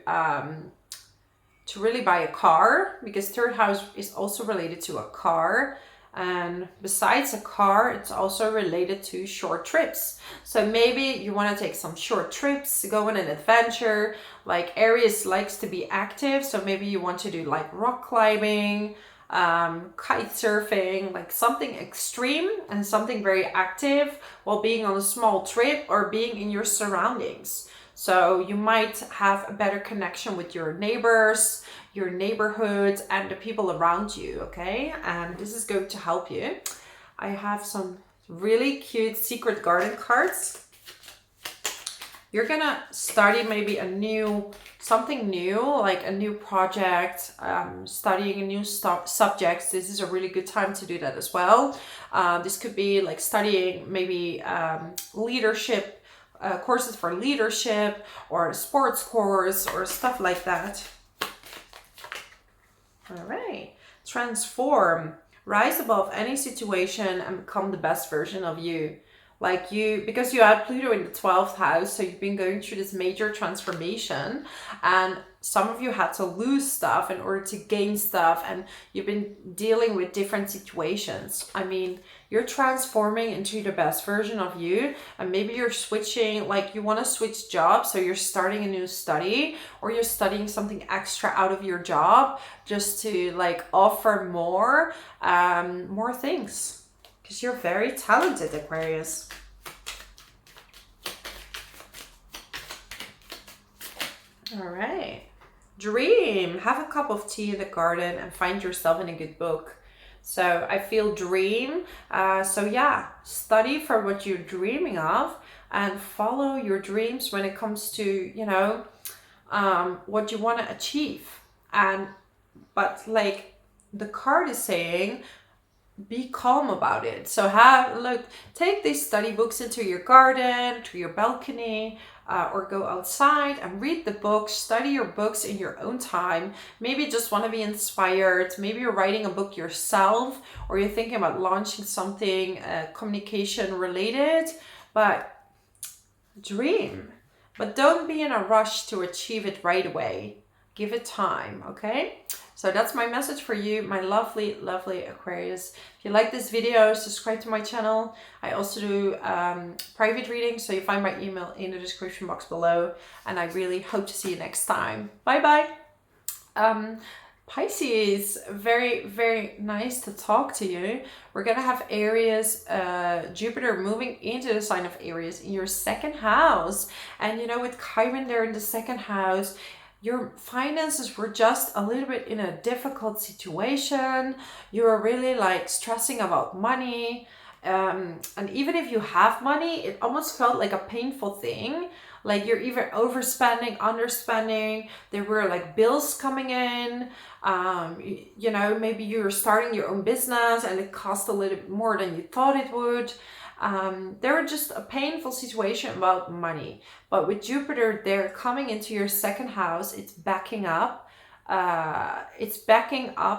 really buy a car, because 3rd house is also related to a car. And besides a car, it's also related to short trips. So maybe you want to take some short trips, go on an adventure. Like Aries likes to be active, so maybe you want to do like rock climbing, kite surfing, like something extreme and something very active while being on a small trip or being in your surroundings. So you might have a better connection with your neighbors, your neighborhood, and the people around you, okay? And this is going to help you. I have some really cute secret garden cards. You're gonna study maybe something new, like a new project, studying a new subjects. This is a really good time to do that as well. This could be like studying maybe leadership, courses for leadership, or a sports course, or stuff like that. All right, transform. rise above any situation and become the best version of you. Like you, because you had Pluto in the 12th house, so you've been going through this major transformation, and some of you had to lose stuff in order to gain stuff, and you've been dealing with different situations. I mean, you're transforming into the best version of you, and maybe you're switching, like you want to switch jobs, so you're starting a new study, or you're studying something extra out of your job just to like offer more things. Because you're very talented, Aquarius. All right. Dream. Have a cup of tea in the garden and find yourself in a good book. So I feel dream. So yeah, study for what you're dreaming of and follow your dreams when it comes to, you know, what you want to achieve. But like the card is saying, be calm about it. So take these study books into your garden, to your balcony, or go outside and read the books, study your books in your own time. Maybe you just want to be inspired. Maybe you're writing a book yourself, or you're thinking about launching something communication related, but dream. But don't be in a rush to achieve it right away. Give it time, okay? So that's my message for you, my lovely, lovely Aquarius. If you like this video, subscribe to my channel. I also do private readings, so you find my email in the description box below. And I really hope to see you next time. Bye-bye. Pisces, very, very nice to talk to you. We're going to have Aries, Jupiter moving into the sign of Aries in your second house. And, you know, with Chiron there in the second house, your finances were just a little bit in a difficult situation. You were really like stressing about money. And even if you have money, it almost felt like a painful thing. Like you're either overspending, underspending. There were like bills coming in. You know, maybe you were starting your own business and it cost a little bit more than you thought it would. There were just a painful situation about money, but with Jupiter there coming into your second house, it's backing up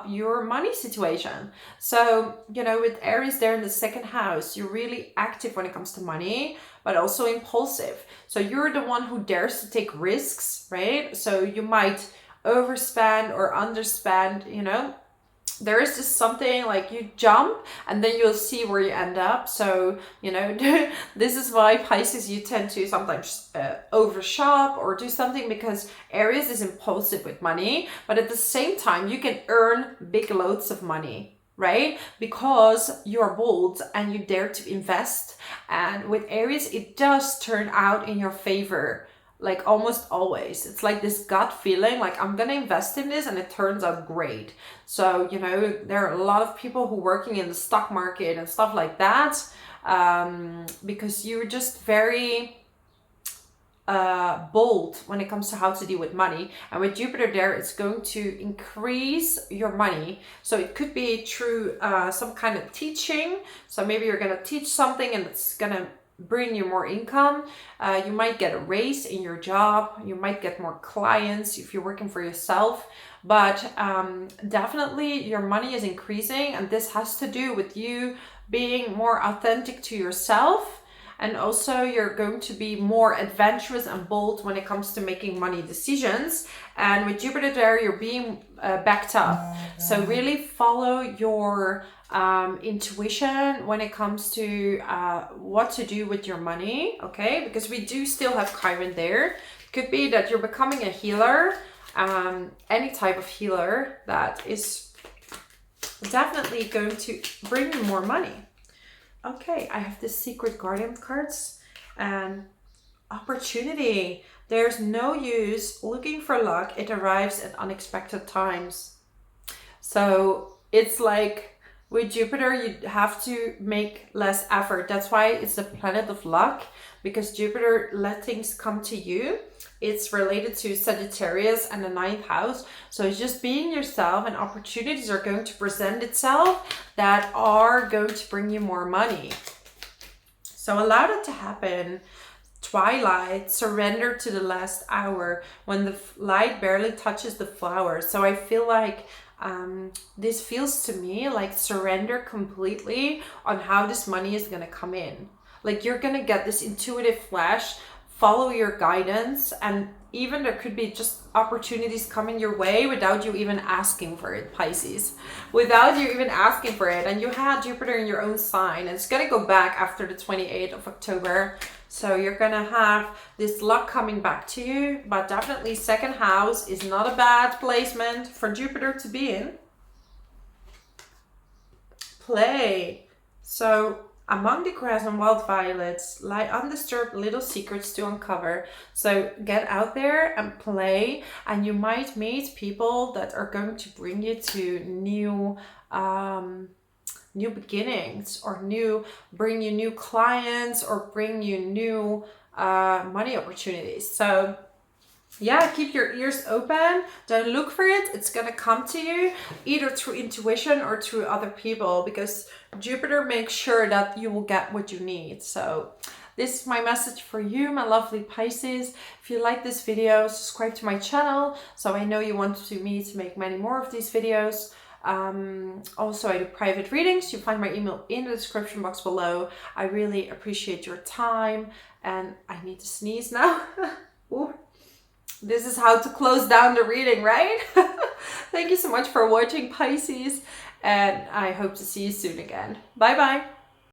your money situation. So, you know, with Aries there in the second house, you're really active when it comes to money, but also impulsive. So you're the one who dares to take risks, right? So you might overspend or underspend, you know. There is just something like you jump and then you'll see where you end up. So, you know, this is why Pisces, you tend to sometimes overshop or do something, because Aries is impulsive with money, but at the same time, you can earn big loads of money, right? Because you're bold and you dare to invest. And with Aries, it does turn out in your favor. Like almost always. It's like this gut feeling, like I'm gonna invest in this and it turns out great. So, you know, there are a lot of people who are working in the stock market and stuff like that, because you're just very bold when it comes to how to deal with money. And with Jupiter there, it's going to increase your money. So it could be through some kind of teaching. So maybe you're gonna teach something and it's gonna bring you more income. You might get a raise in your job. You might get more clients if you're working for yourself. But definitely your money is increasing, and this has to do with you being more authentic to yourself. And also you're going to be more adventurous and bold when it comes to making money decisions. And with Jupiter there, you're being backed up. So really follow your intuition when it comes to what to do with your money, okay? Because we do still have Chiron there. Could be that you're becoming a healer, any type of healer that is definitely going to bring you more money. Okay, I have the Secret Guardian cards and opportunity. There's no use looking for luck. It arrives at unexpected times. So it's like with Jupiter, you have to make less effort. That's why it's the planet of luck, because Jupiter let things come to you. It's related to Sagittarius and the 9th house. So it's just being yourself, and opportunities are going to present itself that are going to bring you more money. So allow that to happen. Twilight, surrender to the last hour, when the light barely touches the flowers. So I feel like This feels to me like surrender completely on how this money is going to come in. Like you're going to get this intuitive flash, follow your guidance, and even there could be just opportunities coming your way without you even asking for it, Pisces. Without you even asking for it. And you had Jupiter in your own sign, and it's going to go back after the 28th of October. So you're going to have this luck coming back to you, but definitely second house is not a bad placement for Jupiter to be in. Play. So among the grass and wild violets lie undisturbed little secrets to uncover. So get out there and play, and you might meet people that are going to bring you to new beginnings, or bring you new clients, or bring you new money opportunities. So yeah, keep your ears open. Don't look for it. It's going to come to you either through intuition or through other people, because Jupiter makes sure that you will get what you need. So this is my message for you, my lovely Pisces. If you like this video, subscribe to my channel, so I know you want me to make many more of these videos. Also, I do private readings. You find my email in the description box below. I really appreciate your time, and I need to sneeze now. Ooh. This is how to close down the reading, right? Thank you so much for watching, Pisces, and I hope to see you soon again. Bye bye.